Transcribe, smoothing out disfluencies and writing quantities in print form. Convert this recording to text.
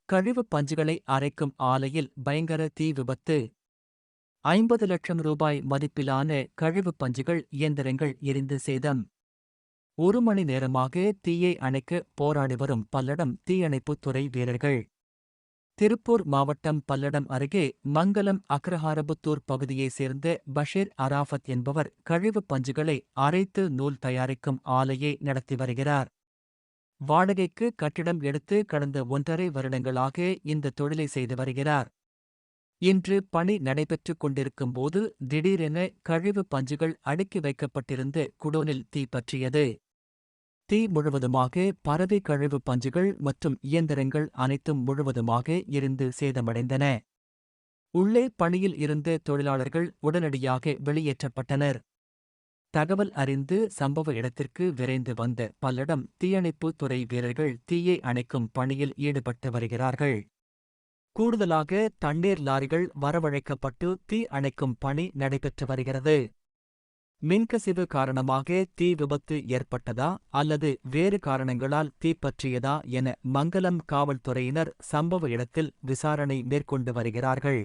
கழிவுப் பஞ்சுகளை அரைக்கும் ஆலையில் பயங்கர தீ விபத்து. 50 லட்சம் ரூபாய் மதிப்பிலான கழிவுப் பஞ்சுகள் இயந்திரங்கள் எரிந்து சேதம். 1 மணி நேரமாக தீயை அணைக்க போராடி வரும் பல்லடம் தீயணைப்புத் துறை வீரர்கள். திருப்பூர் மாவட்டம் பல்லடம் அருகே மங்கலம் அக்ரஹாரபுத்தூர் பகுதியைச் சேர்ந்த பஷீர் அராஃபத் என்பவர் கழிவுப் பஞ்சுகளை அரைத்து நூல் தயாரிக்கும் ஆலையை நடத்தி வருகிறார். வாடகைக்கு கட்டிடம் எடுத்து கடந்த 1.5 வருடங்களாக இந்த தொழிலை செய்து வருகிறார். இன்று பணி நடைபெற்றுக் கொண்டிருக்கும் போது திடீரென கழிவு பஞ்சுகள் அடுக்கி வைக்கப்பட்டிருந்த குடோனில் தீ பற்றியது. தீ முழுவதுமாக பரவி கழிவு பஞ்சுகள் மற்றும் இயந்திரங்கள் அனைத்தும் முழுவதுமாக எரிந்து சேதமடைந்தன. உள்ளே பணியில் இருந்த தொழிலாளர்கள் உடனடியாக வெளியேற்றப்பட்டனர். தகவல் அறிந்து சம்பவ இடத்திற்கு விரைந்து வந்த பல்லடம் தீயணைப்பு துறை வீரர்கள் தீயை அணைக்கும் பணியில் ஈடுபட்டு வருகிறார்கள். கூடுதலாக தண்ணீர் லாரிகள் வரவழைக்கப்பட்டு தீ அணைக்கும் பணி நடைபெற்று வருகிறது. மின்கசிவு காரணமாக தீ விபத்து ஏற்பட்டதா அல்லது வேறு காரணங்களால் தீப்பற்றியதா என மங்கலம் காவல்துறையினர் சம்பவ இடத்தில் விசாரணை மேற்கொண்டு வருகிறார்கள்.